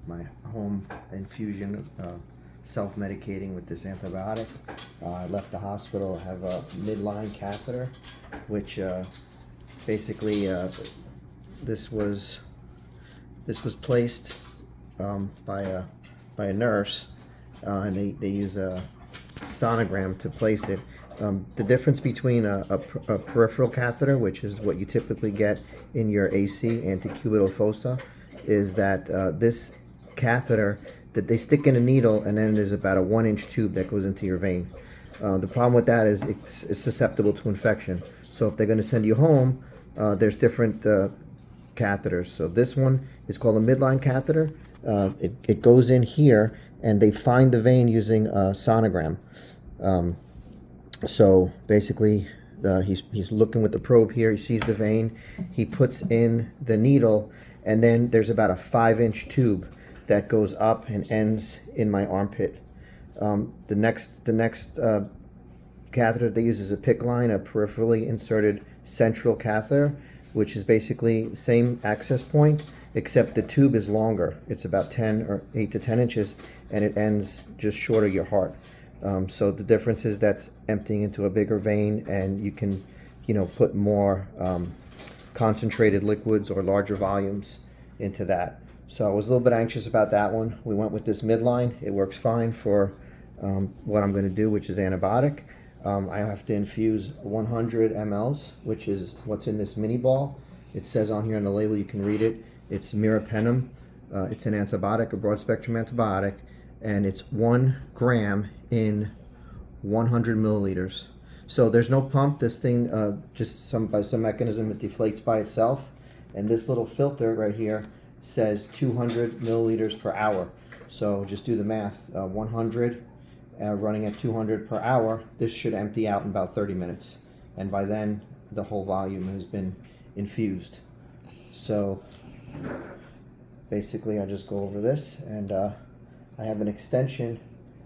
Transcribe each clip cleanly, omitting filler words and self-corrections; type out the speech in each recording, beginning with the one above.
my home infusion, self-medicating with this antibiotic. I left the hospital. I have a midline catheter, which basically this was placed by a nurse, and they use a sonogram to place it. The difference between a peripheral catheter, which is what you typically get in your AC, antecubital fossa, is that this catheter, that they stick in a needle and then there's about a 1-inch tube that goes into your vein. The problem with that is it's susceptible to infection. So if they're going to send you home, there's different catheters. So this one is called a midline catheter. It goes in here and they find the vein using a sonogram. So basically he's looking with the probe here. He sees the vein. He puts in the needle, and then there's about a 5-inch tube that goes up and ends in my armpit. The next catheter they use is a PICC line, a peripherally inserted central catheter, which is basically same access point, except the tube is longer. It's about 10 or 8 to 10 inches, and it ends just short of your heart. So the difference is that's emptying into a bigger vein, and you can, put more concentrated liquids or larger volumes into that. So I was a little bit anxious about that one. We went with this midline. It works fine for what I'm going to do, which is antibiotic. I have to infuse 100 mLs, which is what's in this mini ball. It says on here on the label, you can read it. It's meropenem. It's an antibiotic, a broad spectrum antibiotic, and it's 1 gram in 100 milliliters. So there's no pump. This thing by some mechanism it deflates by itself, and this little filter right here says 200 milliliters per hour. So just do the math. 100 running at 200 per hour. This should empty out in about 30 minutes, and by then the whole volume has been infused. So basically I just go over this, and I have an extension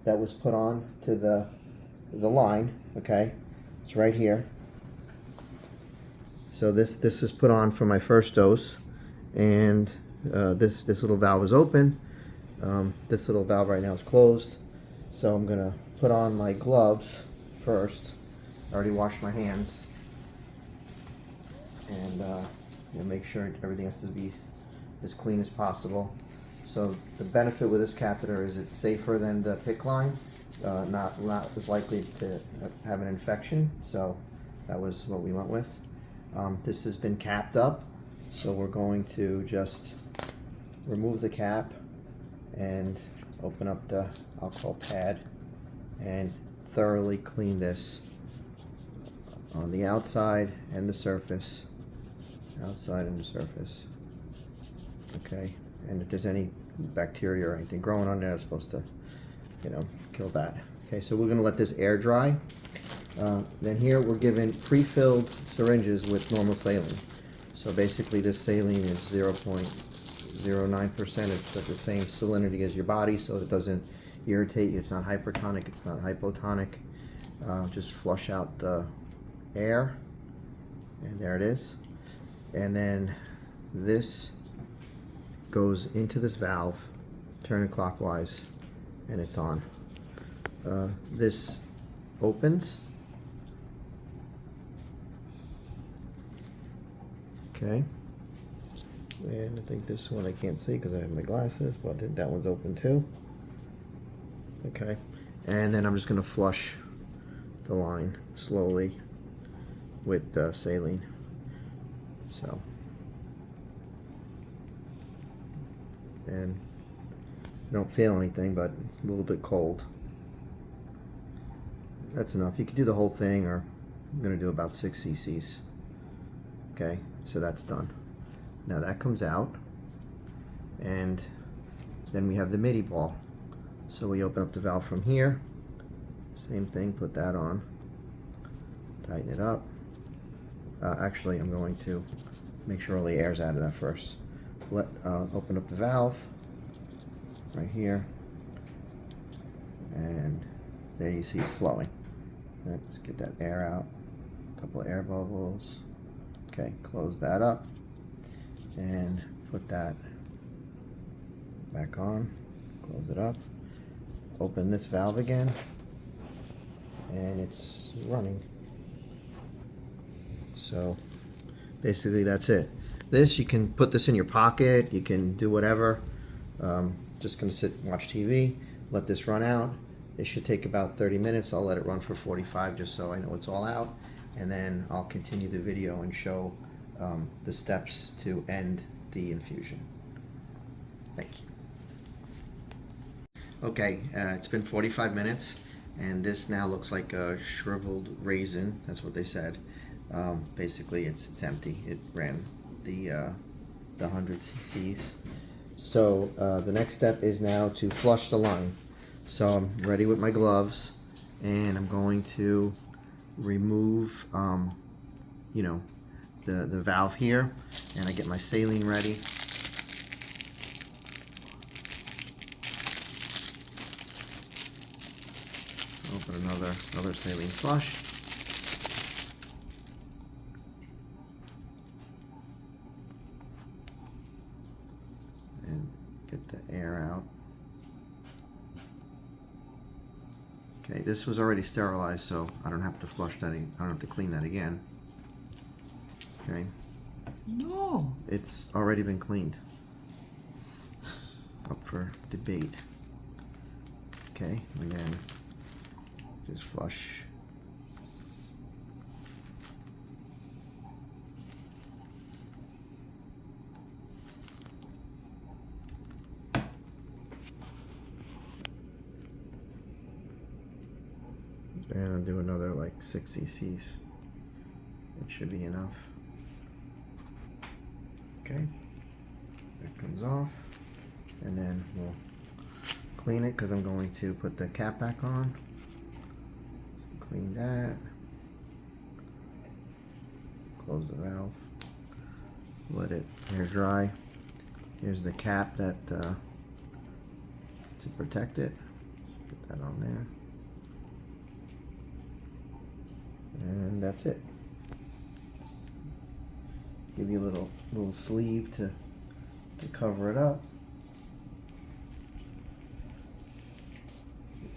that was put on to the line. Okay, it's right here. So this is put on for my first dose, and this little valve is open. This little valve right now is closed. So I'm gonna put on my gloves first. I already washed my hands, and make sure everything has to be as clean as possible. So the benefit with this catheter is it's safer than the PICC line, not as likely to have an infection. So that was what we went with. This has been capped up, so we're going to just remove the cap and open up the alcohol pad and thoroughly clean this on the outside and the surface. Outside and the surface. Okay, and if there's any bacteria or anything growing on there, it's supposed to, kill that. Okay, so we're going to let this air dry. Then here we're given pre-filled syringes with normal saline. So basically this saline is 0.09%. It's got the same salinity as your body, so it doesn't irritate you. It's not hypertonic, it's not hypotonic. Just flush out the air, and there it is. And then this goes into this valve, turn it clockwise, and it's on. This opens. Okay. And I think this one I can't see because I have my glasses, but I think that one's open too. Okay. And then I'm just going to flush the line slowly with saline. So, and I don't feel anything, but it's a little bit cold. That's enough. You can do the whole thing, or I'm going to do about 6 cc's. Okay, so that's done. Now that comes out, and then we have the midi ball. So we open up the valve from here. Same thing, put that on. Tighten it up. Actually, I'm going to make sure all the air's out of that first. Open up the valve right here, and there you see it's flowing. Let's get that air out. A couple of air bubbles. Okay, close that up and put that back on, close it up, open this valve again, and it's running. So basically that's it. This, you can put this in your pocket, you can do whatever. Just gonna sit and watch TV, let this run out. It should take about 30 minutes. I'll let it run for 45 just so I know it's all out, and then I'll continue the video and show the steps to end the infusion. Thank you. Okay, it's been 45 minutes, and this now looks like a shriveled raisin. That's what they said. Basically, it's empty. It ran the 100 cc's. So the next step is now to flush the line. So I'm ready with my gloves, and I'm going to remove, you know, the valve here, and I get my saline ready. Open another saline flush. And get the air out. Okay, this was already sterilized, so I don't have to flush that. I don't have to clean that again. Okay. No. It's already been cleaned. Up for debate. Okay, and then just flush. And I'll do another like 6 cc's. It should be enough. Okay, that comes off, and then we'll clean it because I'm going to put the cap back on. Clean that. Close the valve. Let it air dry. Here's the cap that to protect it. Put that on there. And that's it. Give you a little sleeve to cover it up.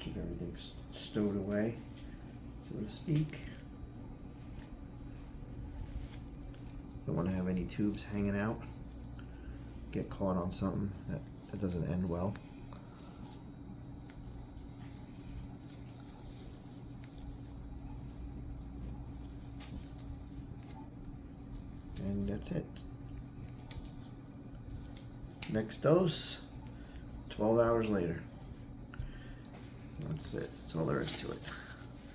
Keep everything stowed away, so to speak. Don't want to have any tubes hanging out. Get caught on something that doesn't end well. And that's it. Next dose, 12 hours later. That's it. That's all there is to it.